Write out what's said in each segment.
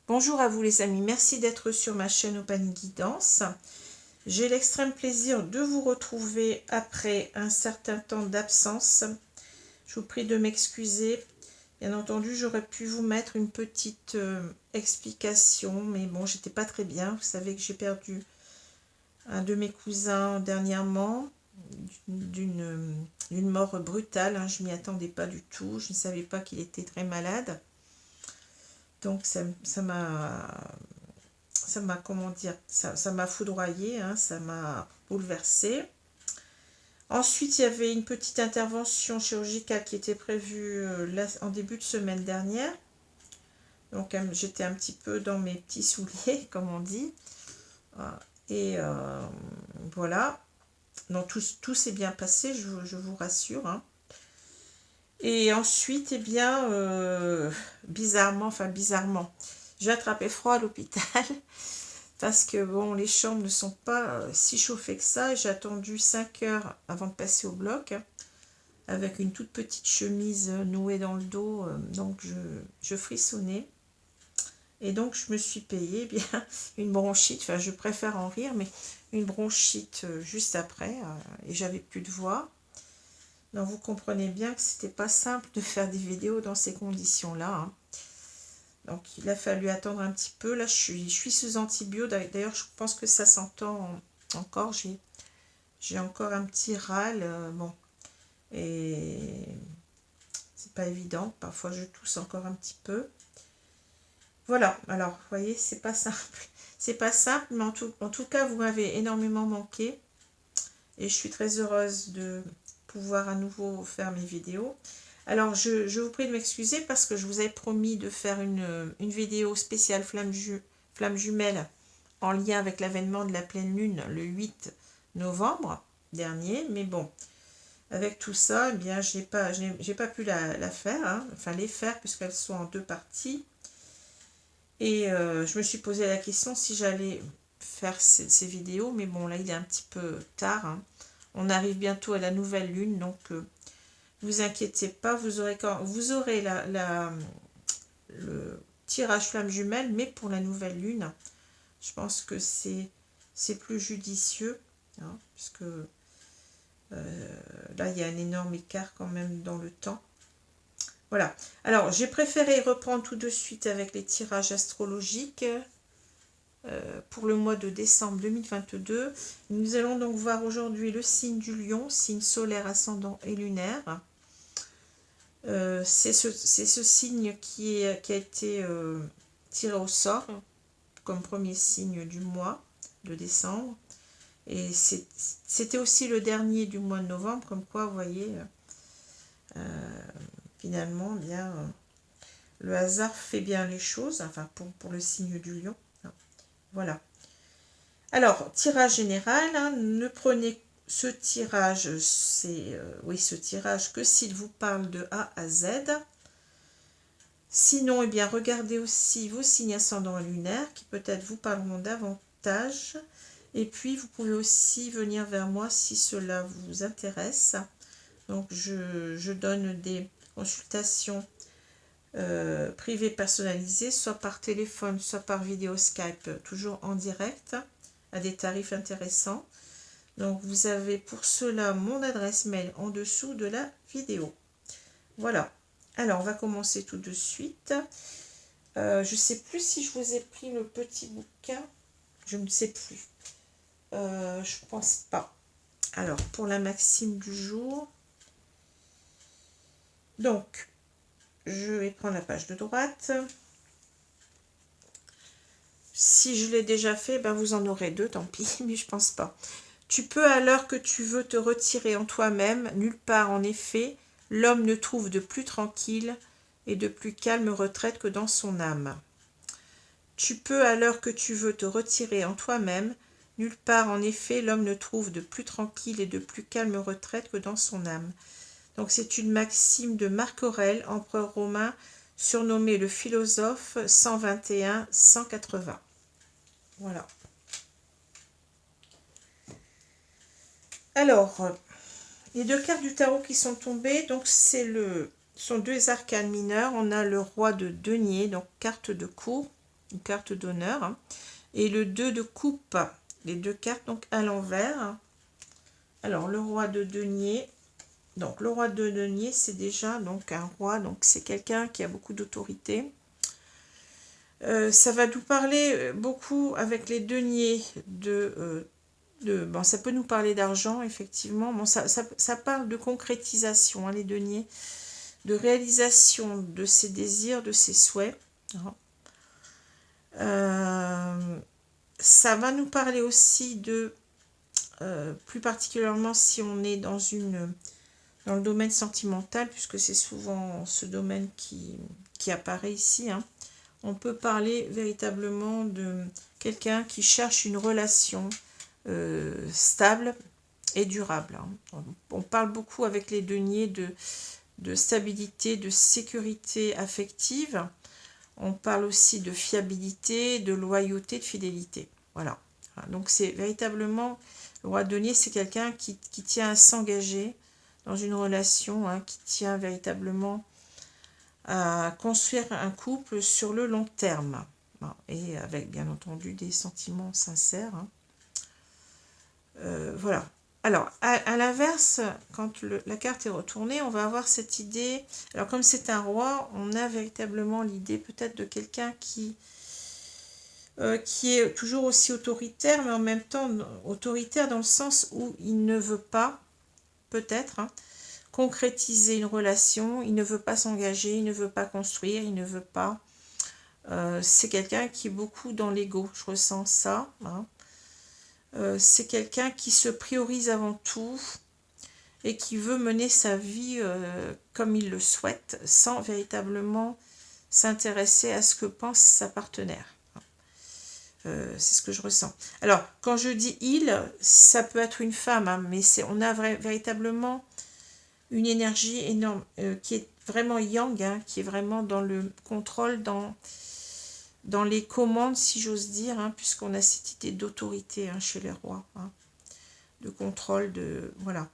Bonjour à vous les amis, merci d'être sur ma chaîne Opanie Guidance. J'ai l'extrême plaisir de vous retrouver après un certain temps d'absence. Je vous prie de m'excuser. Bien entendu, j'aurais pu vous mettre une petite explication, mais bon, j'étais pas très bien. Vous savez que j'ai perdu un de mes cousins dernièrement d'une mort brutale. Je m'y attendais pas du tout. Je ne savais pas qu'il était très malade. Donc ça m'a, comment dire, ça m'a foudroyé, ça m'a bouleversée. Ensuite, il y avait une petite intervention chirurgicale qui était prévue en début de semaine dernière. Donc j'étais un petit peu dans mes petits souliers, comme on dit. Et voilà. Donc tout s'est bien passé, je vous rassure. Et ensuite, eh bien, bizarrement, j'ai attrapé froid à l'hôpital. Parce que bon, les chambres ne sont pas si chauffées que ça. J'ai attendu 5 heures avant de passer au bloc, avec une toute petite chemise nouée dans le dos, donc je frissonnais. Et donc je me suis payé bien une bronchite, enfin je préfère en rire, mais une bronchite juste après, et j'avais plus de voix. Donc vous comprenez bien que c'était pas simple de faire des vidéos dans ces conditions-là. Donc il a fallu attendre un petit peu. Là, je suis sous antibio. D'ailleurs, je pense que ça s'entend encore. J'ai encore un petit râle. Bon, et c'est pas évident. Parfois, je tousse encore un petit peu. Voilà. Alors, vous voyez, c'est pas simple. C'est pas simple, mais en tout cas, vous m'avez énormément manqué. Et je suis très heureuse de pouvoir à nouveau faire mes vidéos. Alors, je vous prie de m'excuser parce que je vous avais promis de faire une vidéo spéciale flamme jumelle en lien avec l'avènement de la pleine lune le 8 novembre dernier. Mais bon, avec tout ça, eh bien, j'ai pas pu la faire, enfin les faire puisqu'elles sont en 2 parties. Et je me suis posé la question si j'allais faire ces vidéos. Mais bon, là, il est un petit peu tard. On arrive bientôt à la nouvelle lune, donc vous inquiétez pas, vous aurez le tirage flamme jumelle, mais pour la nouvelle lune. Je pense que c'est plus judicieux, puisque là, il y a un énorme écart quand même dans le temps. Voilà. Alors, j'ai préféré reprendre tout de suite avec les tirages astrologiques pour le mois de décembre 2022. Nous allons donc voir aujourd'hui le signe du lion, signe solaire, ascendant et lunaire. C'est ce signe qui a été tiré au sort comme premier signe du mois de décembre. Et c'était aussi le dernier du mois de novembre, comme quoi, vous voyez, finalement, bien, le hasard fait bien les choses, enfin pour le signe du lion. Voilà. Alors, tirage général, ne prenez ce tirage, ce tirage que s'il vous parle de A à Z. Sinon, eh bien, regardez aussi vos signes ascendants lunaires qui peut-être vous parleront davantage. Et puis, vous pouvez aussi venir vers moi si cela vous intéresse. Donc, je donne des consultations privées personnalisées, soit par téléphone, soit par vidéo Skype, toujours en direct, à des tarifs intéressants. Donc, vous avez pour cela mon adresse mail en dessous de la vidéo. Voilà. Alors, on va commencer tout de suite. Je ne sais plus si je vous ai pris le petit bouquin. Je ne sais plus. Je pense pas. Alors, pour la maxime du jour. Donc, je vais prendre la page de droite. Si je l'ai déjà fait, ben vous en aurez 2, tant pis, mais je pense pas. Tu peux à l'heure que tu veux te retirer en toi-même, nulle part en effet, l'homme ne trouve de plus tranquille et de plus calme retraite que dans son âme. Tu peux à l'heure que tu veux te retirer en toi-même, nulle part en effet l'homme ne trouve de plus tranquille et de plus calme retraite que dans son âme. Donc c'est une maxime de Marc Aurèle, empereur romain, surnommé le philosophe 121-180. Voilà. Alors, les 2 cartes du tarot qui sont tombées, donc sont 2 arcanes mineurs. On a le roi de denier, donc carte de cour, une carte d'honneur, hein. Et le 2 de coupe, les deux cartes donc à l'envers. Alors le roi de denier, donc le roi de denier c'est déjà donc un roi, donc c'est quelqu'un qui a beaucoup d'autorité. Ça va nous parler beaucoup avec les deniers bon, ça peut nous parler d'argent effectivement, bon, ça parle de concrétisation, hein, les deniers, de réalisation de ses désirs, de ses souhaits, hein. Ça va nous parler aussi de, plus particulièrement si on est dans le domaine sentimental, puisque c'est souvent ce domaine qui apparaît ici, hein. On peut parler véritablement de quelqu'un qui cherche une relation stable et durable, hein. On parle beaucoup avec les deniers de stabilité, de sécurité affective. On parle aussi de fiabilité, de loyauté, de fidélité. Voilà. Donc c'est véritablement, le roi de denier, c'est quelqu'un qui tient à s'engager dans une relation, hein, qui tient véritablement à construire un couple sur le long terme. Et avec bien entendu des sentiments sincères, hein. Voilà. Alors, à l'inverse, quand la carte est retournée, on va avoir cette idée. Alors, comme c'est un roi, on a véritablement l'idée peut-être de quelqu'un qui est toujours aussi autoritaire, mais en même temps autoritaire dans le sens où il ne veut pas, peut-être, hein, concrétiser une relation, il ne veut pas s'engager, il ne veut pas construire, il ne veut pas. C'est quelqu'un qui est beaucoup dans l'ego, je ressens ça, hein. C'est quelqu'un qui se priorise avant tout et qui veut mener sa vie comme il le souhaite, sans véritablement s'intéresser à ce que pense sa partenaire. C'est ce que je ressens. Alors, quand je dis il, ça peut être une femme, hein, mais on a véritablement une énergie énorme qui est vraiment yang, hein, qui est vraiment dans le contrôle, dans les commandes, si j'ose dire, hein, puisqu'on a cette idée d'autorité, hein, chez les rois, hein, de contrôle, voilà.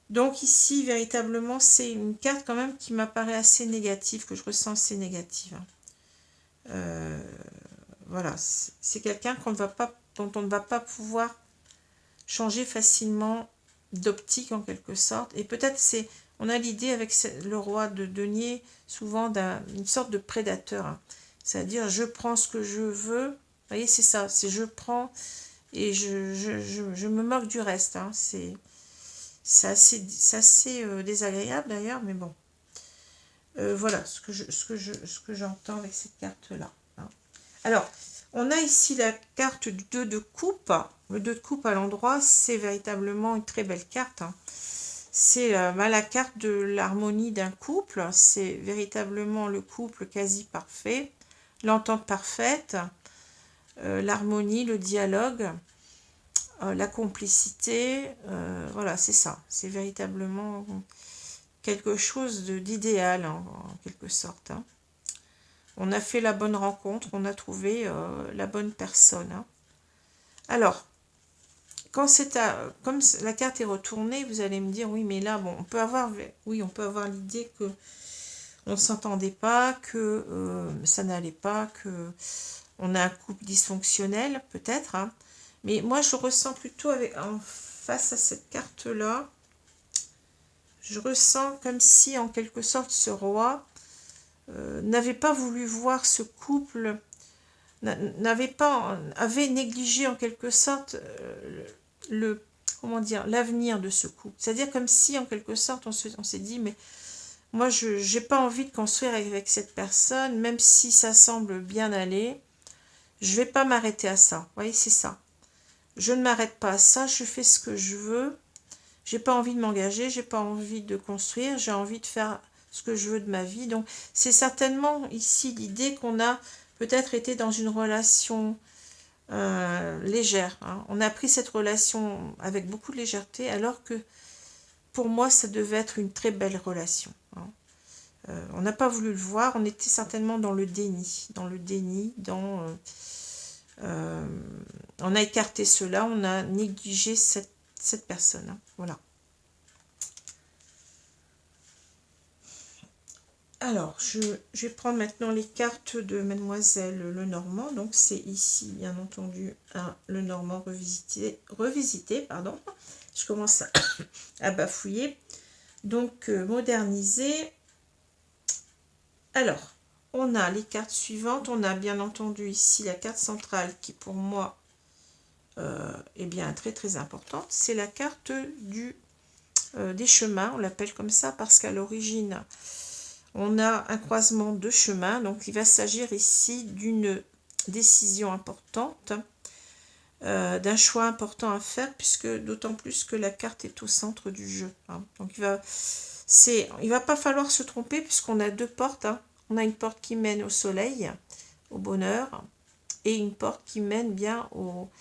Donc ici, véritablement, c'est une carte quand même qui m'apparaît assez négative, que je ressens assez négative, hein. Voilà, c'est quelqu'un dont on ne va pas pouvoir changer facilement d'optique en quelque sorte. Et peut-être on a l'idée avec le roi de denier souvent d'une sorte de prédateur, hein. C'est-à-dire je prends ce que je veux. Vous voyez, c'est ça, c'est je prends et je me moque du reste, hein. C'est assez désagréable d'ailleurs, mais bon. Voilà ce que j'entends avec cette carte-là, hein. Alors, on a ici la carte du 2 de coupe. Le 2 de coupe à l'endroit, c'est véritablement une très belle carte, hein. C'est la carte de l'harmonie d'un couple. C'est véritablement le couple quasi parfait, l'entente parfaite, l'harmonie, le dialogue, la complicité. Voilà, c'est ça. C'est véritablement quelque chose d'idéal, en quelque sorte, hein. On a fait la bonne rencontre, on a trouvé la bonne personne, hein. Alors, comme la carte est retournée, vous allez me dire, oui, mais là, bon, on peut avoir l'idée que on ne s'entendait pas, que ça n'allait pas, que on a un couple dysfonctionnel, peut-être, hein. Mais moi, je ressens plutôt face à cette carte-là, je ressens comme si, en quelque sorte, ce roi n'avait pas voulu voir ce couple, avait négligé en quelque sorte comment dire, l'avenir de ce couple. C'est-à-dire comme si en quelque sorte on s'est dit, mais moi je n'ai pas envie de construire avec cette personne, même si ça semble bien aller, je vais pas m'arrêter à ça. Vous voyez, c'est ça. Je ne m'arrête pas à ça, je fais ce que je veux, j'ai pas envie de m'engager, j'ai pas envie de construire, j'ai envie de faire ce que je veux de ma vie. Donc c'est certainement ici l'idée qu'on a peut-être été dans une relation légère, hein. On a pris cette relation avec beaucoup de légèreté, alors que pour moi ça devait être une très belle relation, hein. On n'a pas voulu le voir, on était certainement dans le déni, on a écarté cela, on a négligé cette personne, hein. Voilà. Alors, je vais prendre maintenant les cartes de Mademoiselle Lenormand. Donc, c'est ici, bien entendu, un Lenormand revisité, pardon. Je commence à bafouiller. Donc, modernisé. Alors, on a les cartes suivantes. On a bien entendu ici la carte centrale qui, pour moi, est bien très très importante. C'est la carte des chemins. On l'appelle comme ça parce qu'à l'origine, on a un croisement de chemins. Donc, il va s'agir ici d'une décision importante, d'un choix important à faire, puisque d'autant plus que la carte est au centre du jeu. Hein. Donc, il va pas falloir se tromper, puisqu'on a deux portes. Hein. On a une porte qui mène au soleil, au bonheur, et une porte qui mène bien au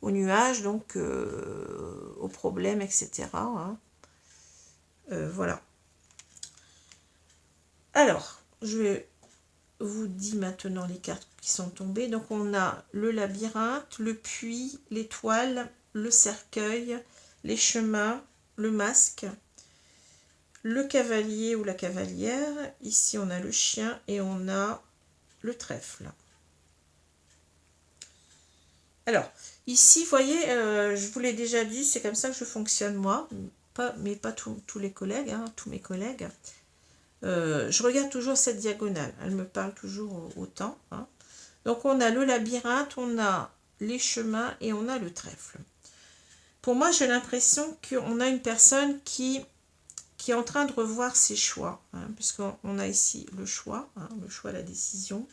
nuage, donc aux problèmes, etc. Hein. Voilà. Alors, je vous dis maintenant les cartes qui sont tombées. Donc, on a le labyrinthe, le puits, l'étoile, le cercueil, les chemins, le masque, le cavalier ou la cavalière. Ici, on a le chien et on a le trèfle. Alors, ici, vous voyez, je vous l'ai déjà dit, c'est comme ça que je fonctionne moi, mais pas tous les collègues, hein, tous mes collègues. Je regarde toujours cette diagonale, elle me parle toujours autant. Hein. Donc on a le labyrinthe, on a les chemins et on a le trèfle. Pour moi, j'ai l'impression qu'on a une personne qui est en train de revoir ses choix, hein, puisqu'on a ici le choix, hein, le choix, la décision.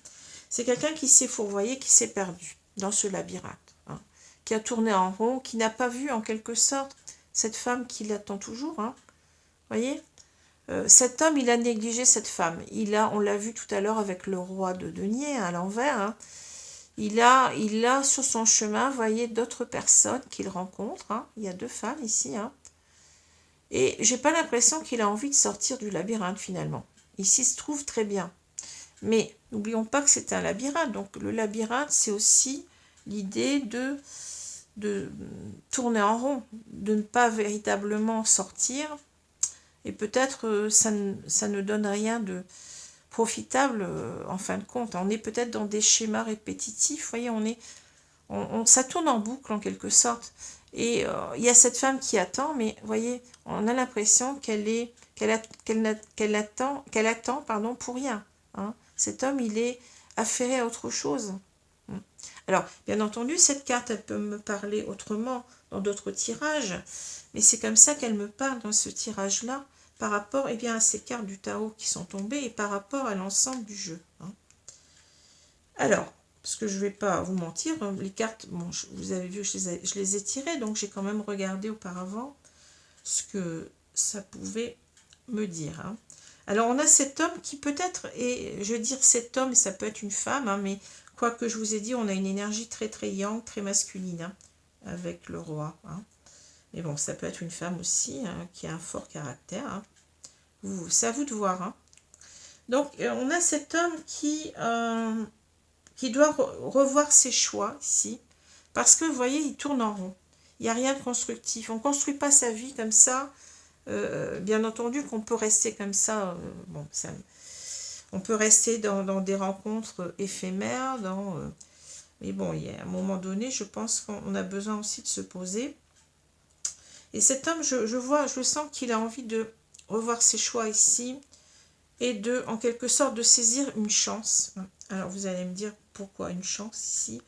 C'est quelqu'un qui s'est fourvoyé, qui s'est perdu dans ce labyrinthe, hein, qui a tourné en rond, qui n'a pas vu en quelque sorte cette femme qui l'attend toujours. Hein, voyez, cet homme, il a négligé cette femme. On l'a vu tout à l'heure avec le roi de denier à l'envers. Hein. Il a sur son chemin, voyez, d'autres personnes qu'il rencontre. Hein. Il y a deux femmes ici. Hein. Et j'ai pas l'impression qu'il a envie de sortir du labyrinthe finalement. Il s'y se trouve très bien. Mais n'oublions pas que c'est un labyrinthe. Donc le labyrinthe, c'est aussi l'idée de tourner en rond, de ne pas véritablement sortir. Et peut-être ça ne donne rien de profitable en fin de compte. On est peut-être dans des schémas répétitifs. Vous voyez, ça tourne en boucle en quelque sorte. Et il y a cette femme qui attend, mais vous voyez, on a l'impression qu'elle attend pour rien. Hein. Cet homme, il est affairé à autre chose. Alors, bien entendu, cette carte, elle peut me parler autrement dans d'autres tirages, mais c'est comme ça qu'elle me parle dans ce tirage-là, par rapport à ces cartes du tarot qui sont tombées et par rapport à l'ensemble du jeu. Hein. Alors, parce que je ne vais pas vous mentir, les cartes, bon, vous avez vu, je les ai tirées, donc j'ai quand même regardé auparavant ce que ça pouvait me dire. Hein. Alors, on a cet homme qui peut-être est, je veux dire cet homme, ça peut être une femme, hein, mais quoi que je vous ai dit, on a une énergie très très yang, très masculine, hein, avec le roi. Hein. Mais bon, ça peut être une femme aussi, hein, qui a un fort caractère. Hein. C'est à vous de voir. Hein. Donc, on a cet homme qui doit revoir ses choix ici. Parce que, vous voyez, il tourne en rond. Il n'y a rien de constructif. On ne construit pas sa vie comme ça. Bien entendu qu'on peut rester comme ça. On peut rester dans des rencontres éphémères. Mais bon, il y a un moment donné, je pense qu'on a besoin aussi de se poser. Et cet homme, je sens qu'il a envie de revoir ses choix ici et en quelque sorte, de saisir une chance. Alors, vous allez me dire pourquoi une chance ici.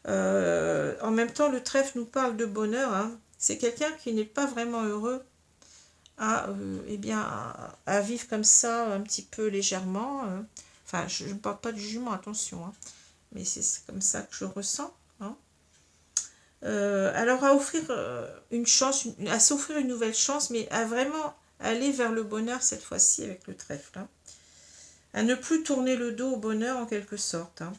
En même temps, le trèfle nous parle de bonheur. Hein. C'est quelqu'un qui n'est pas vraiment heureux à vivre comme ça, un petit peu légèrement. Enfin, je ne parle pas de jugement, attention. Hein. Mais c'est comme ça que je ressens. Hein. Alors à offrir une chance, à s'offrir une nouvelle chance, mais à vraiment aller vers le bonheur cette fois-ci avec le trèfle. Hein. À ne plus tourner le dos au bonheur en quelque sorte. Hein.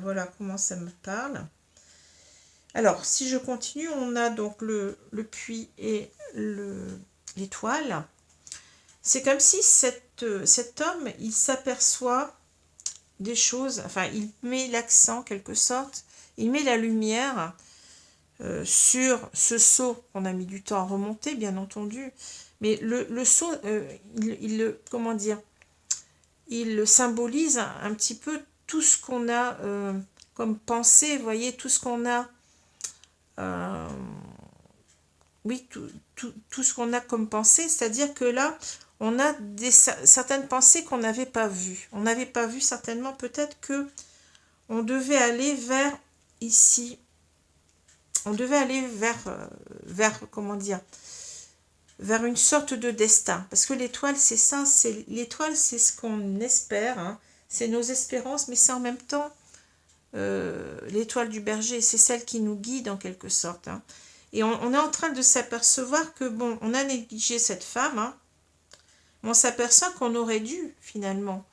Voilà comment ça me parle. Alors si je continue, on a donc le puits et l'étoile. C'est comme si cet homme, il s'aperçoit des choses, enfin il met l'accent en quelque sorte, il met la lumière sur ce seau qu'on a mis du temps à remonter, bien entendu. Mais le seau, comment dire, il symbolise un petit peu tout ce qu'on a comme pensée, vous voyez, tout ce qu'on a, oui, tout ce qu'on a comme pensée, c'est-à-dire que là, on a certaines pensées qu'on n'avait pas vues. On n'avait pas vu certainement peut-être que on devait aller vers ici, on devait aller vers comment dire, vers une sorte de destin. Parce que l'étoile, c'est ça, l'étoile, c'est ce qu'on espère, hein, c'est nos espérances, mais c'est en même temps l'étoile du berger, c'est celle qui nous guide en quelque sorte. Hein. Et on est en train de s'apercevoir que, bon, on a négligé cette femme, hein, mais on s'aperçoit qu'on aurait dû, finalement,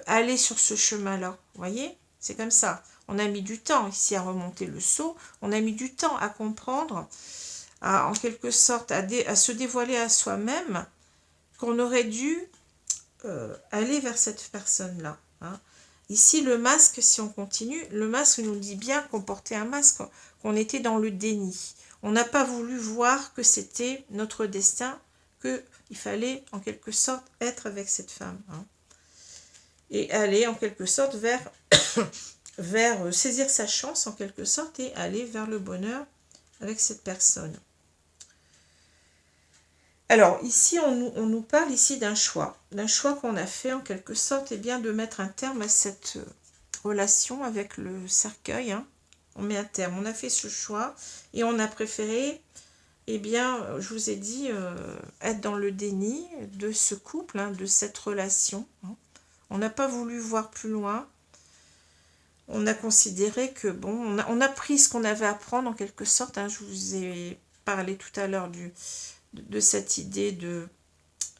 aller sur ce chemin-là. Vous voyez? C'est comme ça. On a mis du temps ici à remonter le seau, on a mis du temps à comprendre, en quelque sorte, à se dévoiler à soi-même, qu'on aurait dû aller vers cette personne-là. Hein. Ici, le masque, si on continue, le masque nous dit bien qu'on portait un masque, qu'on était dans le déni. On n'a pas voulu voir que c'était notre destin, qu'il fallait en quelque sorte être avec cette femme. Hein. Et aller en quelque sorte vers, vers saisir sa chance en quelque sorte et aller vers le bonheur avec cette personne. Alors ici, on nous parle ici d'un choix qu'on a fait en quelque sorte, et bien de mettre un terme à cette relation avec le cercueil. Hein. On met un terme, on a fait ce choix et on a préféré, eh bien, je vous ai dit, être dans le déni de ce couple, hein, de cette relation. Hein. On n'a pas voulu voir plus loin. On a considéré que, bon, on a pris ce qu'on avait à prendre en quelque sorte. Hein. Je vous ai parlé tout à l'heure de cette idée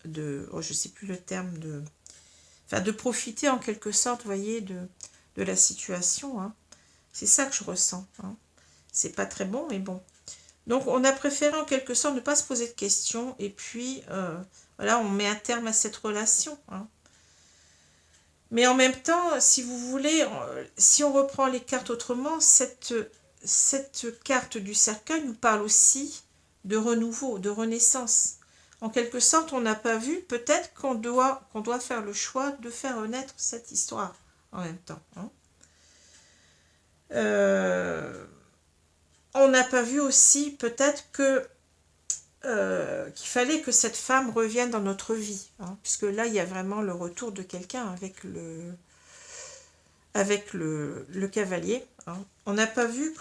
oh, je ne sais plus le terme, de profiter en quelque sorte, vous voyez, de la situation. Hein. C'est ça que je ressens. Hein. C'est pas très bon, mais bon. Donc, on a préféré en quelque sorte ne pas se poser de questions, et puis, voilà, on met un terme à cette relation. Hein. Mais en même temps, si vous voulez, si on reprend les cartes autrement, cette carte du cercueil nous parle aussi de renouveau, de renaissance. En quelque sorte, on n'a pas vu, peut-être qu'on doit faire le choix de faire renaître cette histoire en même temps. Hein. On n'a pas vu aussi, peut-être qu'il fallait que cette femme revienne dans notre vie. Hein, puisque là, il y a vraiment le retour de quelqu'un avec le cavalier. Hein. On n'a pas vu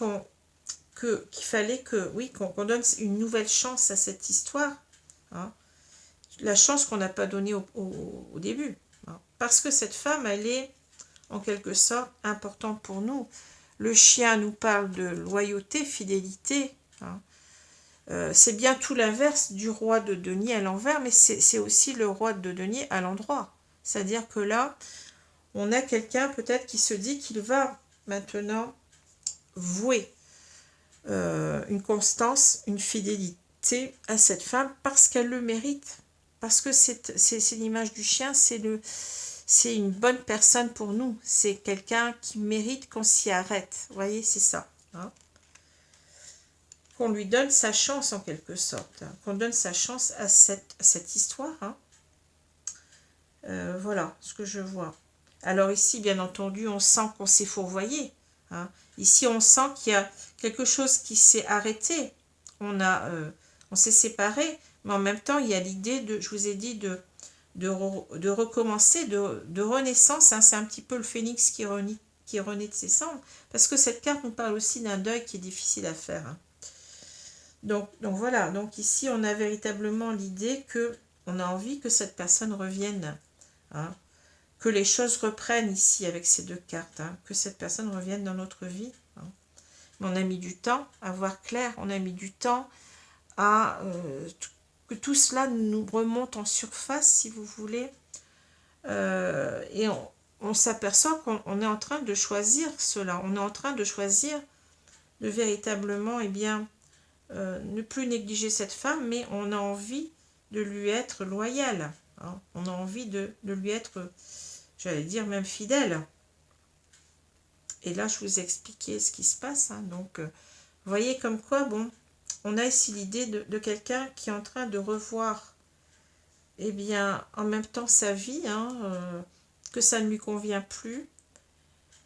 qu'il fallait qu'on donne une nouvelle chance à cette histoire. Hein. La chance qu'on n'a pas donnée au début. Hein. Parce que cette femme, elle est en quelque sorte importante pour nous. Le chien nous parle de loyauté, fidélité. Hein. C'est bien tout l'inverse du roi de denier à l'envers, mais c'est aussi le roi de denier à l'endroit. C'est-à-dire que là, on a quelqu'un peut-être qui se dit qu'il va maintenant vouer une constance, une fidélité à cette femme parce qu'elle le mérite. Parce que c'est l'image du chien, c'est une bonne personne pour nous. C'est quelqu'un qui mérite qu'on s'y arrête. Vous voyez, c'est ça. Hein. Qu'on lui donne sa chance en quelque sorte. Hein. Qu'on donne sa chance à cette histoire. Hein. Voilà ce que je vois. Alors ici, bien entendu, on sent qu'on s'est fourvoyé. Hein. Ici, on sent qu'il y a quelque chose qui s'est arrêté. On s'est séparés, mais en même temps, il y a l'idée je vous ai dit, de recommencer, de renaissance. Hein. C'est un petit peu le phénix qui renaît de ses cendres, parce que cette carte nous parle aussi d'un deuil qui est difficile à faire. Hein. Donc voilà, donc ici, on a véritablement l'idée qu'on a envie que cette personne revienne. Hein. Que les choses reprennent ici avec ces deux cartes, hein, que cette personne revienne dans notre vie. Hein. Mais on a mis du temps à voir clair, on a mis du temps à que tout cela nous remonte en surface, si vous voulez. Et on s'aperçoit qu'on est en train de choisir cela. On est en train de choisir de véritablement, eh bien, ne plus négliger cette femme, mais on a envie de lui être loyal. Hein. On a envie de lui être, j'allais dire même fidèle. Et là, je vous ai expliqué ce qui se passe. Hein. Donc, vous voyez comme quoi, bon, on a ici l'idée de quelqu'un qui est en train de revoir, eh bien, en même temps sa vie, hein, que ça ne lui convient plus,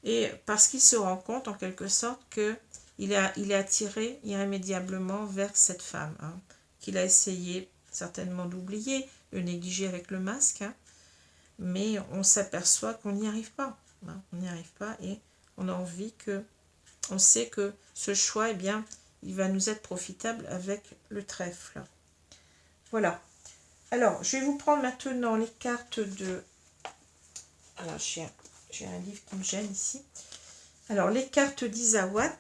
et parce qu'il se rend compte en quelque sorte que il est attiré irrémédiablement vers cette femme, hein, qu'il a essayé certainement d'oublier, de négliger avec le masque, hein, mais on s'aperçoit qu'on n'y arrive pas, hein, on n'y arrive pas, et on a envie que, on sait que ce choix, eh bien, il va nous être profitable avec le trèfle. Voilà. Alors, je vais vous prendre maintenant les cartes de... Alors, j'ai un livre qui me gêne ici. Alors, les cartes d'Isawat,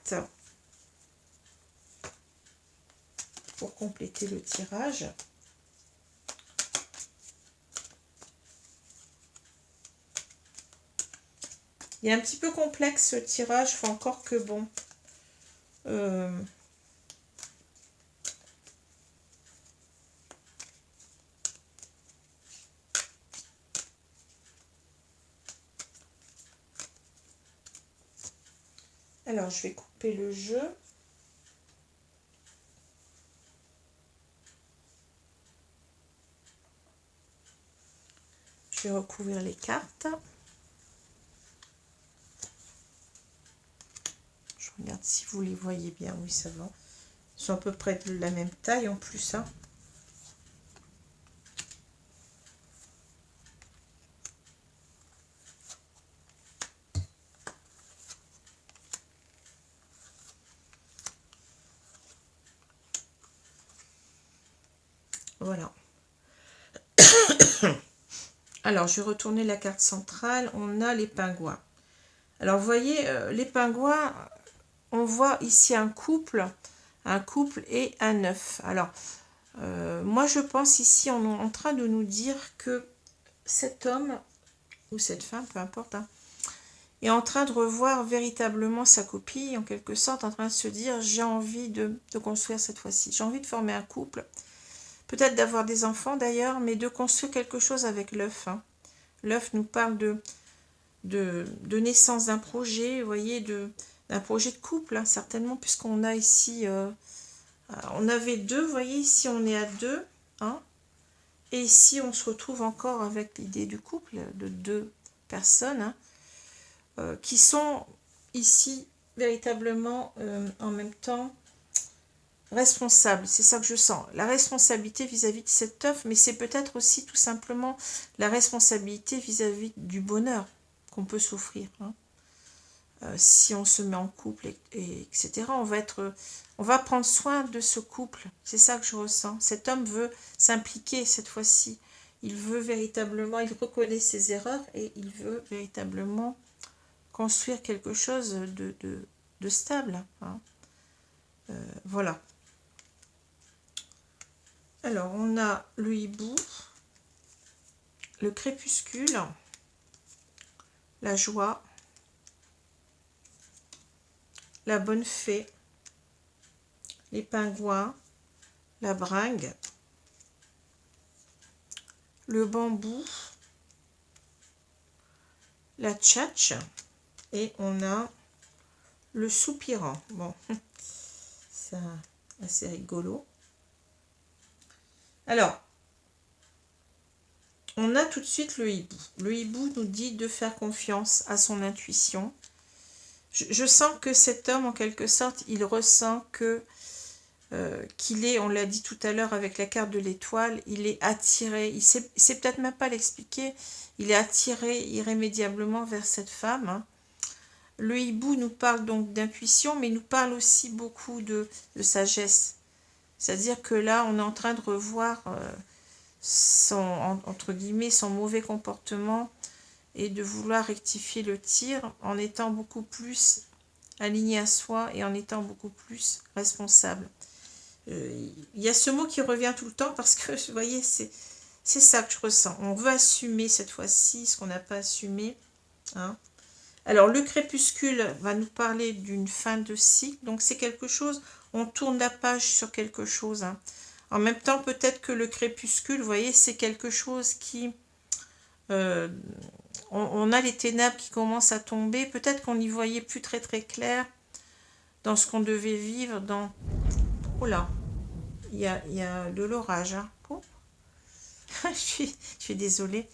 pour compléter le tirage. Il est un petit peu complexe ce tirage, faut encore que bon. Alors, je vais couper le jeu. Je vais recouvrir les cartes. Je regarde si vous les voyez bien. Oui, ça va. Ils sont à peu près de la même taille en plus, hein. Voilà. Alors, je vais retourner la carte centrale. On a les pingouins. Alors, vous voyez, les pingouins, on voit ici un couple et un œuf. Alors, moi, je pense ici, on est en train de nous dire que cet homme, ou cette femme, peu importe, hein, est en train de revoir véritablement sa copie, en quelque sorte, en train de se dire, j'ai envie de construire cette fois-ci. J'ai envie de former un couple, peut-être d'avoir des enfants d'ailleurs, mais de construire quelque chose avec l'œuf, hein. L'œuf nous parle de naissance d'un projet, vous voyez, d'un projet de couple, hein, certainement, puisqu'on a ici, on avait deux, vous voyez, ici on est à deux, hein, et ici on se retrouve encore avec l'idée du couple, de deux personnes, hein, qui sont ici véritablement en même temps responsables. C'est ça que je sens, la responsabilité vis-à-vis de cet œuf, mais c'est peut-être aussi tout simplement la responsabilité vis-à-vis du bonheur qu'on peut souffrir, hein. Si on se met en couple, etc., on va prendre soin de ce couple. C'est ça que je ressens. Cet homme veut s'impliquer cette fois-ci. Il veut véritablement, il reconnaît ses erreurs et il veut véritablement construire quelque chose de stable, hein. Voilà. Alors, on a le hibou, le crépuscule, la joie, la bonne fée, les pingouins, la bringue, le bambou, la tchatche, et on a le soupirant. Bon, c'est assez rigolo. Alors, on a tout de suite le hibou. Le hibou nous dit de faire confiance à son intuition. Je sens que cet homme, en quelque sorte, il ressent que qu'il est, on l'a dit tout à l'heure avec la carte de l'étoile, il est attiré, il sait peut-être même pas l'expliquer, il est attiré irrémédiablement vers cette femme, hein. Le hibou nous parle donc d'intuition, mais il nous parle aussi beaucoup de sagesse. C'est-à-dire que là, on est en train de revoir entre guillemets, son mauvais comportement et de vouloir rectifier le tir en étant beaucoup plus aligné à soi et en étant beaucoup plus responsable. Il y a ce mot qui revient tout le temps parce que, vous voyez, c'est ça que je ressens. On veut assumer cette fois-ci ce qu'on n'a pas assumé, hein. Alors, le crépuscule va nous parler d'une fin de cycle. Donc, c'est quelque chose, on tourne la page sur quelque chose, hein. En même temps, peut-être que le crépuscule, vous voyez, c'est quelque chose qui... on a les ténèbres qui commencent à tomber. Peut-être qu'on n'y voyait plus très très clair dans ce qu'on devait vivre. Oh là, il y a de l'orage, hein. Oh. je suis désolée.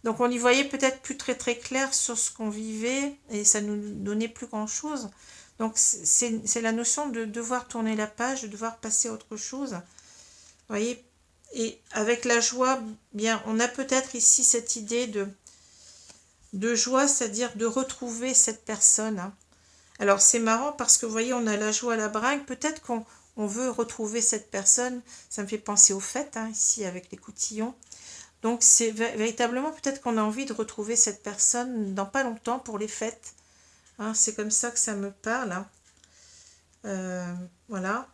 Donc on y voyait peut-être plus très clair sur ce qu'on vivait et ça nous donnait plus grand-chose. Donc c'est la notion de devoir tourner la page, de devoir passer à autre chose. Vous voyez? Et avec la joie, bien, on a peut-être ici cette idée de joie, c'est-à-dire de retrouver cette personne. Hein. Alors c'est marrant parce que vous voyez, on a la joie à la bringue, peut-être qu'on veut retrouver cette personne. Ça me fait penser aux fêtes, hein, ici avec les coutillons. Donc c'est véritablement peut-être qu'on a envie de retrouver cette personne dans pas longtemps pour les fêtes. Hein, c'est comme ça que ça me parle. Hein. Voilà.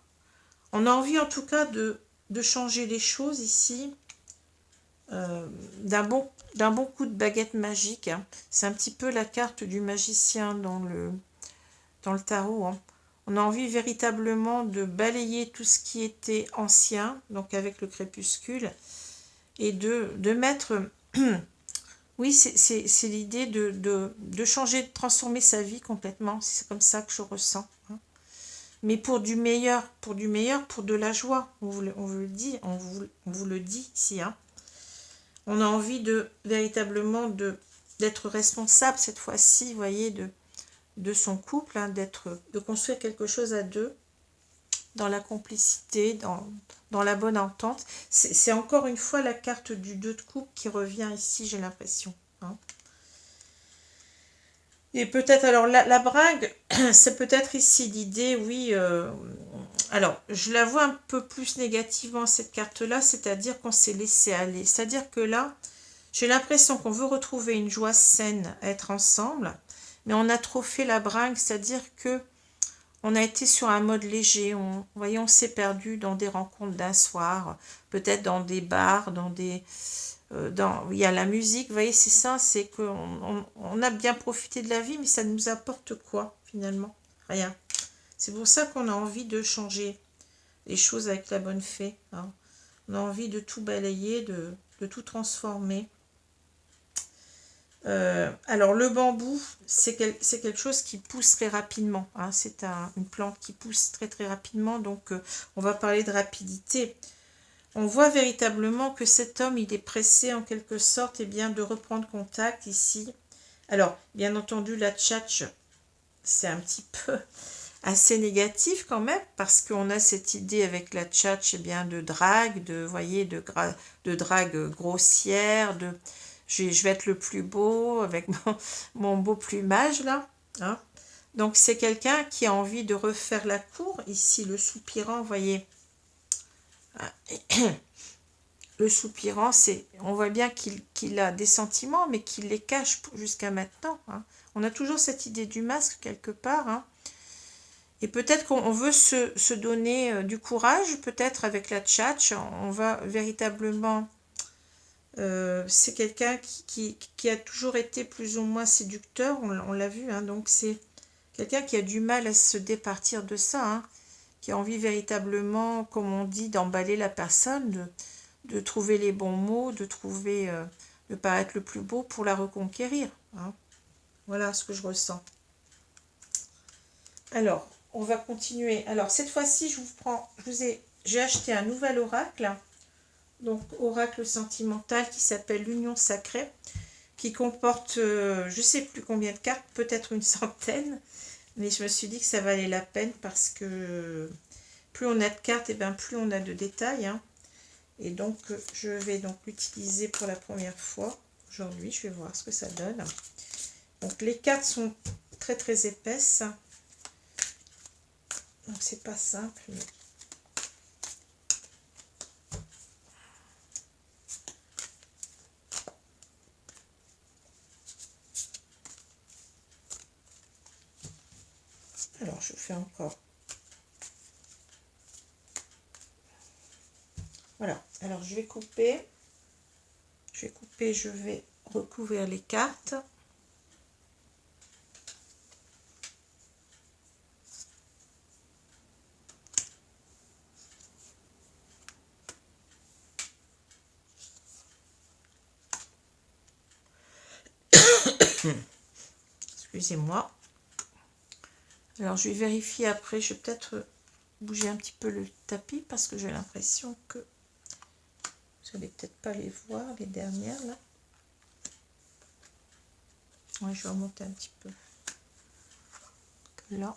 On a envie en tout cas de changer les choses ici. D'un bon coup de baguette magique. Hein. C'est un petit peu la carte du magicien dans le tarot. Hein. On a envie véritablement de balayer tout ce qui était ancien, donc avec le crépuscule, et de mettre... oui, c'est l'idée de changer, de transformer sa vie complètement. C'est comme ça que je ressens. Hein. Mais pour du meilleur, pour de la joie. On vous le dit, on vous le dit ici. Hein. On a envie véritablement d'être responsable cette fois-ci, vous voyez, de son couple, hein, de construire quelque chose à deux, dans la complicité, dans la bonne entente. C'est encore une fois la carte du 2 de coupe qui revient ici, j'ai l'impression. Hein. Et peut-être, alors la bringue, c'est peut-être ici l'idée, oui, alors je la vois un peu plus négativement cette carte-là, c'est-à-dire qu'on s'est laissé aller. C'est-à-dire que là, j'ai l'impression qu'on veut retrouver une joie saine à être ensemble, mais on a trop fait la bringue, c'est-à-dire que on a été sur un mode léger, vous voyez, on s'est perdu dans des rencontres d'un soir, peut-être dans des bars, il y a la musique, vous voyez, c'est ça, c'est qu'on a bien profité de la vie, mais ça nous apporte quoi, finalement? Rien. C'est pour ça qu'on a envie de changer les choses avec la bonne fée. Hein. On a envie de tout balayer, de tout transformer. Alors le bambou, c'est quelque chose qui pousse très rapidement. Hein. C'est une plante qui pousse très rapidement, donc on va parler de rapidité. On voit véritablement que cet homme, il est pressé en quelque sorte bien, de reprendre contact ici. Alors, bien entendu, la tchatch, c'est un petit peu assez négatif quand même, parce qu'on a cette idée avec la tchatch bien, de drague, voyez, de drague grossière, je vais être le plus beau avec mon beau plumage là. Hein. Donc c'est quelqu'un qui a envie de refaire la cour. Ici, le soupirant, vous voyez. Le soupirant, on voit bien qu'il a des sentiments, mais qu'il les cache jusqu'à maintenant. Hein. On a toujours cette idée du masque quelque part. Hein. Et peut-être qu'on veut se donner du courage, peut-être avec la tchatch. On va véritablement... c'est quelqu'un qui a toujours été plus ou moins séducteur, on l'a vu. Hein. Donc c'est quelqu'un qui a du mal à se départir de ça. Hein. Qui a envie véritablement, comme on dit, d'emballer la personne, de trouver les bons mots, de paraître le plus beau pour la reconquérir. Hein. Voilà ce que je ressens. Alors, on va continuer. Alors, cette fois-ci, j'ai acheté un nouvel oracle. Donc, oracle sentimental qui s'appelle l'Union Sacrée, qui comporte, je ne sais plus combien de cartes, peut-être une centaine. Mais je me suis dit que ça valait la peine parce que plus on a de cartes, et bien plus on a de détails. Hein. Et donc, je vais donc l'utiliser pour la première fois aujourd'hui. Je vais voir ce que ça donne. Donc, les cartes sont très épaisses. Donc, c'est pas simple. Mais... Alors, je fais encore. Voilà. Alors, je vais couper. Je vais recouvrir les cartes. Excusez-moi. Alors, je vais vérifier après. Je vais peut-être bouger un petit peu le tapis parce que j'ai l'impression que vous n'allez peut-être pas les voir, les dernières là. Ouais, je vais remonter un petit peu. Là,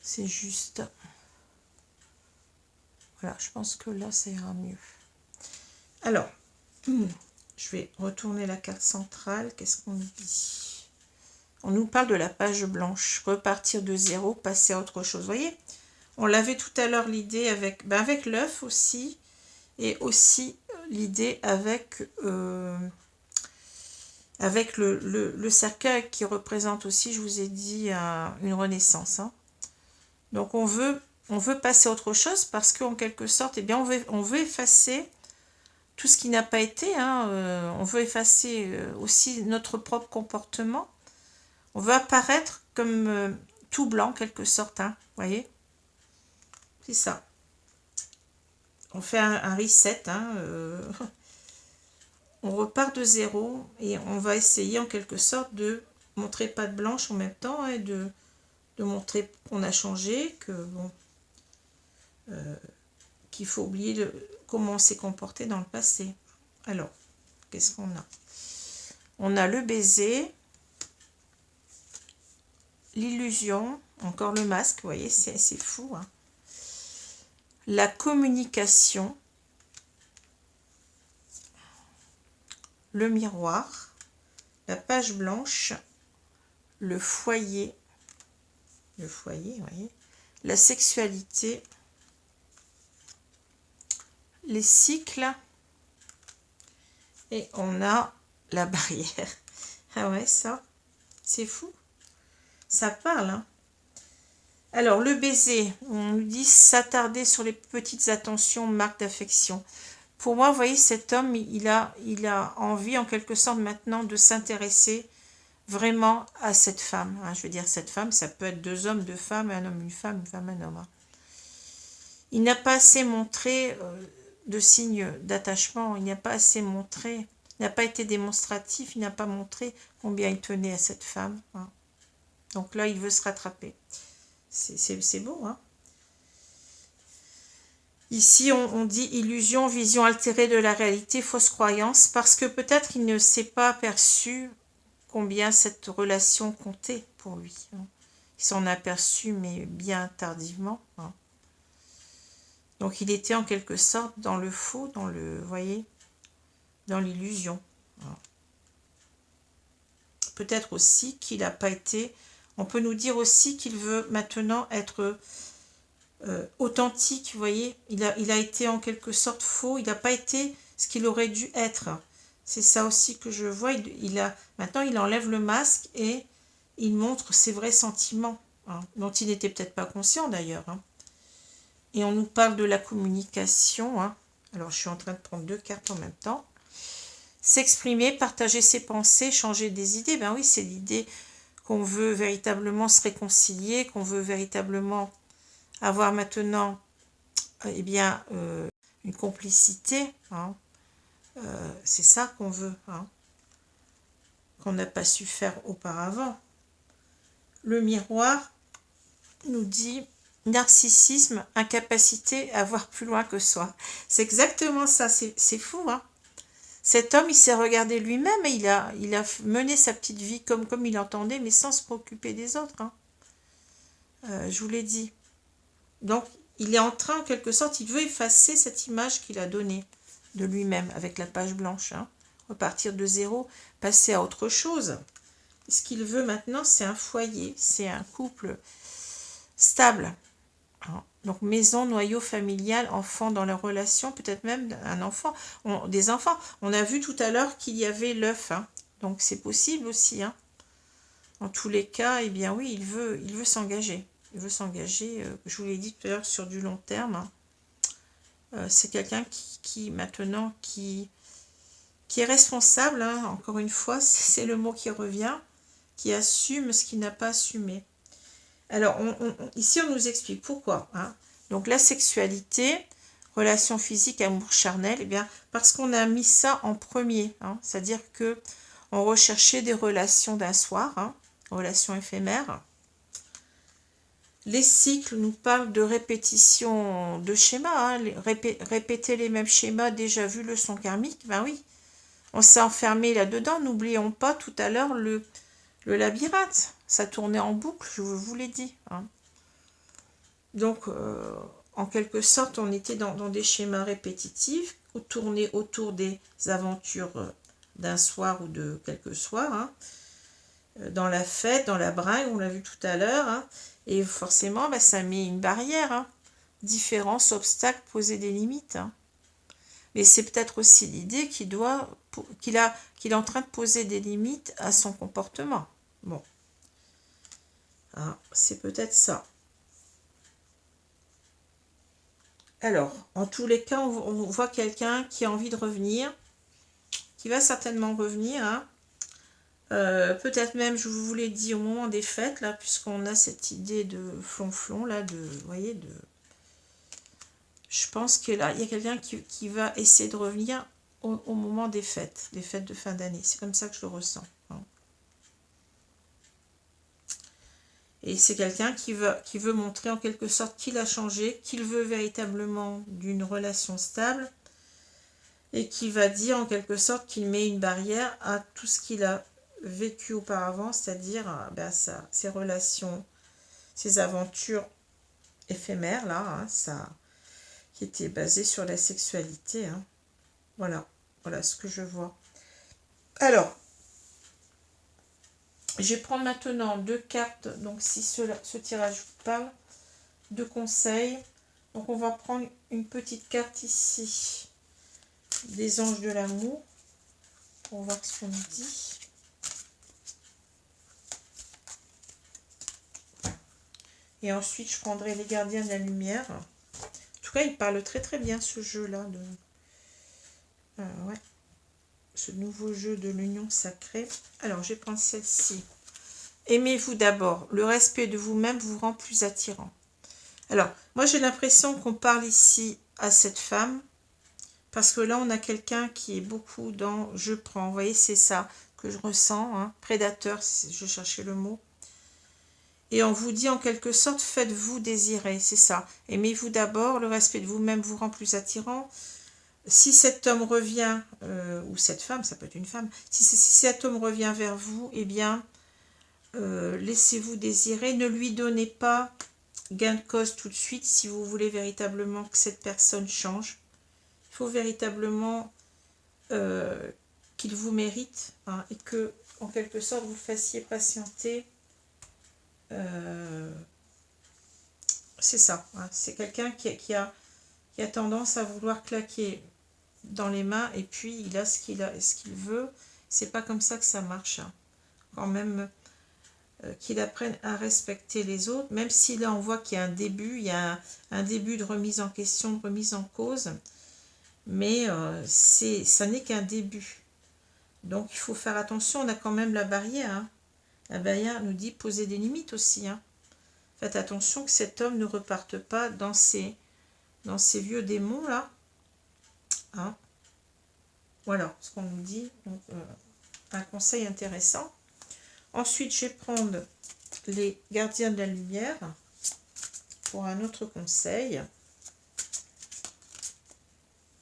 c'est juste. Voilà, je pense que là, ça ira mieux. Alors, je vais retourner la carte centrale. Qu'est-ce qu'on nous dit? On nous parle de la page blanche. Repartir de zéro, passer à autre chose. Vous voyez, on l'avait tout à l'heure l'idée avec, avec l'œuf aussi. Et aussi l'idée avec, avec le cercueil qui représente aussi, je vous ai dit, une renaissance. Hein. Donc on veut passer à autre chose parce qu'en quelque sorte, eh bien, on veut effacer tout ce qui n'a pas été. Hein, on veut effacer aussi notre propre comportement. On veut apparaître comme tout blanc, en quelque sorte. Hein, voyez, c'est ça. On fait un reset. Hein, on repart de zéro et on va essayer en quelque sorte de montrer patte blanche en même temps et de montrer qu'on a changé, que bon, qu'il faut oublier comment on s'est comporté dans le passé. Alors, qu'est-ce qu'on a? On a le baiser, l'illusion, encore le masque, vous voyez, c'est fou. Hein. La communication, le miroir, la page blanche, le foyer, vous voyez, la sexualité, les cycles, et on a la barrière. Ah ouais, ça, c'est fou. Ça parle, hein. Alors, le baiser, on nous dit s'attarder sur les petites attentions, marques d'affection. Pour moi, vous voyez, cet homme, il a envie, en quelque sorte, maintenant, de s'intéresser vraiment à cette femme. Hein. Je veux dire, cette femme, ça peut être deux hommes, deux femmes, un homme, une femme, un homme. Hein. Il n'a pas assez montré de signes d'attachement, il n'a pas assez montré, il n'a pas été démonstratif, il n'a pas montré combien il tenait à cette femme. Hein. Donc là, il veut se rattraper. C'est beau, hein. Ici, on dit illusion, vision altérée de la réalité, fausse croyance, parce que peut-être il ne s'est pas aperçu combien cette relation comptait pour lui. Hein. Il s'en a aperçu, mais bien tardivement. Hein. Donc il était en quelque sorte dans le faux, dans le, voyez, dans l'illusion. Hein. Peut-être aussi qu'il n'a pas été... On peut nous dire aussi qu'il veut maintenant être authentique, vous voyez. Il a été en quelque sorte faux, il n'a pas été ce qu'il aurait dû être. C'est ça aussi que je vois. Maintenant, il enlève le masque et il montre ses vrais sentiments, hein, dont il n'était peut-être pas conscient d'ailleurs. Hein. Et on nous parle de la communication. Hein. Alors, je suis en train de prendre deux cartes en même temps. S'exprimer, partager ses pensées, changer des idées. Ben oui, c'est l'idée qu'on veut véritablement se réconcilier, qu'on veut véritablement avoir maintenant eh bien, une complicité. Hein. C'est ça qu'on veut, hein, qu'on n'a pas su faire auparavant. Le miroir nous dit narcissisme, incapacité à voir plus loin que soi. C'est exactement ça, c'est fou. Hein. Cet homme, il s'est regardé lui-même et il a mené sa petite vie comme il entendait, mais sans se préoccuper des autres. Hein. Je vous l'ai dit. Donc, il est en train, en quelque sorte, il veut effacer cette image qu'il a donnée de lui-même avec la page blanche. Hein. Repartir de zéro, passer à autre chose. Ce qu'il veut maintenant, c'est un foyer, c'est un couple stable. Hein. Donc, maison, noyau familial, enfant dans la relation, peut-être même un enfant, des enfants. On a vu tout à l'heure qu'il y avait l'œuf. Hein. Donc, c'est possible aussi. Hein. En tous les cas, eh bien oui, il veut s'engager. Il veut s'engager, je vous l'ai dit tout à l'heure, sur du long terme. C'est quelqu'un qui maintenant, qui est responsable, hein, encore une fois, c'est le mot qui revient, qui assume ce qu'il n'a pas assumé. Alors, ici, on nous explique pourquoi. Hein. Donc, la sexualité, relation physique, amour charnel, eh bien, parce qu'on a mis ça en premier. Hein, c'est-à-dire qu'on recherchait des relations d'un soir, hein, relations éphémères. Les cycles nous parlent de répétition de schémas. Hein, répéter les mêmes schémas déjà vus, leçon karmique, ben oui. On s'est enfermé là-dedans. N'oublions pas tout à l'heure le labyrinthe. Ça tournait en boucle, je vous l'ai dit. Hein. Donc, en quelque sorte, on était dans des schémas répétitifs, tournés autour des aventures d'un soir ou de quelques soirs. Hein. Dans la fête, dans la bringue, on l'a vu tout à l'heure. Hein. Et forcément, bah, ça met une barrière. Hein. Différents obstacles, poser des limites. Hein. Mais c'est peut-être aussi l'idée qu'il est en train de poser des limites à son comportement. Bon. Ah, c'est peut-être ça. Alors, en tous les cas, on voit quelqu'un qui a envie de revenir, qui va certainement revenir. Hein. Peut-être même, je vous l'ai dit, au moment des fêtes, là, puisqu'on a cette idée de flonflon, là, vous voyez, je pense que là, il y a quelqu'un qui va essayer de revenir au moment des fêtes de fin d'année. C'est comme ça que je le ressens. Hein. Et c'est quelqu'un qui veut montrer en quelque sorte qu'il a changé, qu'il veut véritablement d'une relation stable et qui va dire en quelque sorte qu'il met une barrière à tout ce qu'il a vécu auparavant, c'est-à-dire ses relations, ses aventures éphémères, là, hein, qui étaient basées sur la sexualité. Hein. Voilà ce que je vois. Alors, je vais prendre maintenant 2 cartes, donc si ce tirage vous parle, de conseils. Donc on va prendre une petite carte ici, des anges de l'amour, pour voir ce qu'on nous dit. Et ensuite je prendrai les gardiens de la lumière. En tout cas, il parle très très bien ce jeu-là. Ouais. Ce nouveau jeu de l'union sacrée. Alors, je vais prendre celle-ci. Aimez-vous d'abord. Le respect de vous-même vous rend plus attirant. Alors, moi j'ai l'impression qu'on parle ici à cette femme. Parce que là, on a quelqu'un qui est beaucoup dans « je prends ». Vous voyez, c'est ça que je ressens. Hein. Prédateur, je cherchais le mot. Et on vous dit en quelque sorte, faites-vous désirer, c'est ça. Aimez-vous d'abord, le respect de vous-même vous rend plus attirant. Si cet homme revient, ou cette femme, ça peut être une femme, si cet homme revient vers vous, eh bien, laissez-vous désirer. Ne lui donnez pas gain de cause tout de suite si vous voulez véritablement que cette personne change. Il faut véritablement qu'il vous mérite hein, et que, en quelque sorte, vous fassiez patienter. C'est ça, hein, c'est quelqu'un qui a tendance à vouloir claquer dans les mains et puis il a ce qu'il veut. C'est pas comme ça que ça marche. Hein. Quand même qu'il apprenne à respecter les autres, même si là on voit qu'il y a un début, il y a un début de remise en question, de remise en cause, mais ça n'est qu'un début. Donc il faut faire attention, on a quand même la barrière. Hein. La barrière nous dit poser des limites aussi. Hein. Faites attention que cet homme ne reparte pas dans ces vieux démons là. Hein. Voilà ce qu'on nous dit. Donc, un conseil intéressant. Ensuite, je vais prendre les gardiens de la lumière pour un autre conseil.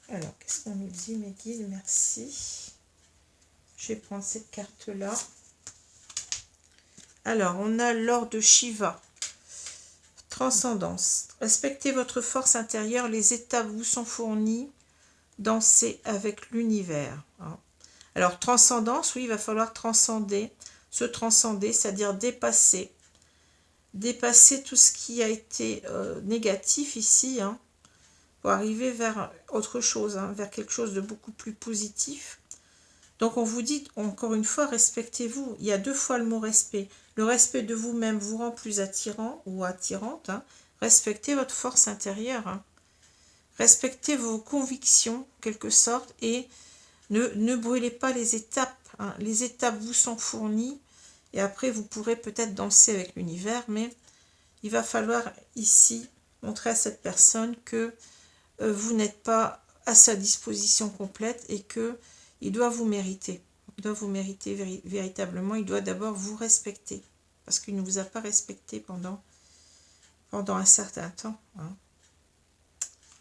Alors, qu'est-ce qu'on nous dit, mes guides? Merci. Je vais prendre cette carte-là. Alors, on a l'or de Shiva. Transcendance. Respectez votre force intérieure. Les étapes vous sont fournies. Dansez avec l'univers. Alors, transcendance, oui, il va falloir transcender. Se transcender, c'est-à-dire dépasser tout ce qui a été négatif ici, hein, pour arriver vers autre chose, hein, vers quelque chose de beaucoup plus positif. Donc on vous dit encore une fois, respectez-vous. Il y a 2 fois le mot respect. Le respect de vous-même vous rend plus attirant ou attirante. Hein. Respectez votre force intérieure. Hein. Respectez vos convictions, en quelque sorte, et ne brûlez pas les étapes. Hein. Les étapes vous sont fournies. Et après, vous pourrez peut-être danser avec l'univers, mais il va falloir ici montrer à cette personne que vous n'êtes pas à sa disposition complète et qu'il doit vous mériter. Il doit vous mériter véritablement. Il doit d'abord vous respecter parce qu'il ne vous a pas respecté pendant un certain temps. Hein.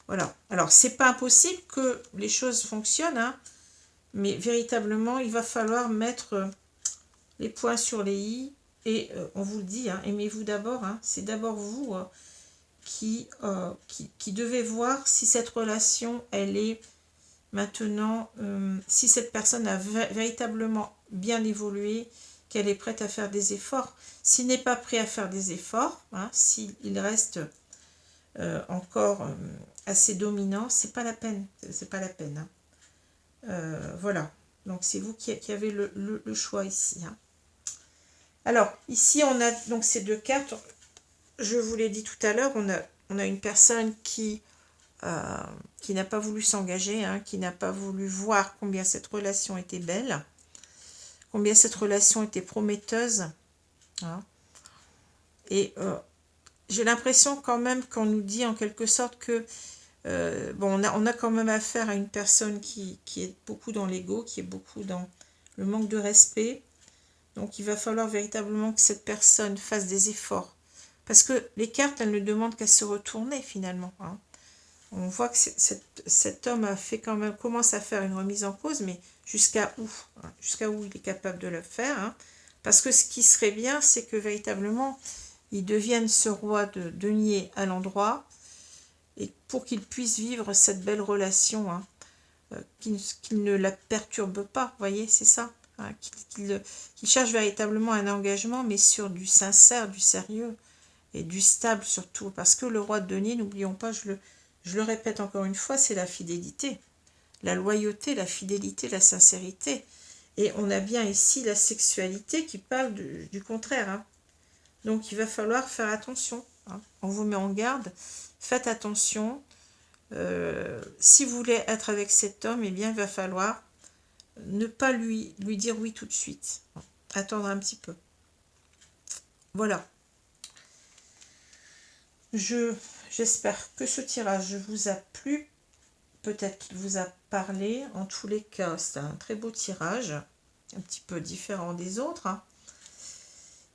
Voilà. Alors, c'est pas impossible que les choses fonctionnent. Hein. Mais véritablement, il va falloir mettre les points sur les i. Et on vous le dit, hein, aimez-vous d'abord. Hein, c'est d'abord vous qui devez voir si cette relation, elle est maintenant, si cette personne a véritablement bien évolué, qu'elle est prête à faire des efforts. S'il n'est pas prêt à faire des efforts, hein, s'il reste encore assez dominant, c'est pas la peine. C'est pas la peine. Hein. Voilà. Donc c'est vous qui avez le choix ici. Hein. Alors ici on a donc ces deux cartes. Je vous l'ai dit tout à l'heure, on a une personne qui n'a pas voulu s'engager, hein, qui n'a pas voulu voir combien cette relation était belle, combien cette relation était prometteuse. Hein. Et j'ai l'impression quand même qu'on nous dit en quelque sorte que bon, on a quand même affaire à une personne qui est beaucoup dans l'ego, qui est beaucoup dans le manque de respect. Donc il va falloir véritablement que cette personne fasse des efforts. Parce que les cartes, elles ne demandent qu'à se retourner finalement. Hein. On voit que cet homme a fait quand même, commence à faire une remise en cause, mais jusqu'à où? Hein, jusqu'à où il est capable de le faire. Hein. Parce que ce qui serait bien, c'est que véritablement, il devienne ce roi de denier à l'endroit, et pour qu'il puisse vivre cette belle relation, hein, qu'il ne la perturbe pas, vous voyez, c'est ça. Hein, qu'il cherche véritablement un engagement, mais sur du sincère, du sérieux, et du stable surtout, parce que le roi de denier, n'oublions pas, je le répète encore une fois, c'est la fidélité, la loyauté, la fidélité, la sincérité. Et on a bien ici la sexualité qui parle du contraire. Hein. Donc il va falloir faire attention. Hein. On vous met en garde, faites attention. Si vous voulez être avec cet homme, eh bien il va falloir ne pas lui dire oui tout de suite. Attendre un petit peu. Voilà. J'espère que ce tirage vous a plu, peut-être qu'il vous a parlé. En tous les cas, c'est un très beau tirage, un petit peu différent des autres. Hein.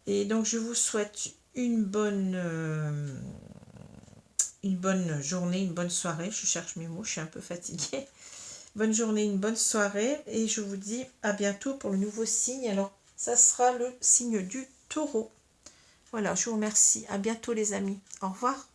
Et donc, je vous souhaite une bonne journée, une bonne soirée. Je cherche mes mots, je suis un peu fatiguée. Bonne journée, une bonne soirée. Et je vous dis à bientôt pour le nouveau signe. Alors, ça sera le signe du taureau. Voilà, je vous remercie. À bientôt les amis. Au revoir.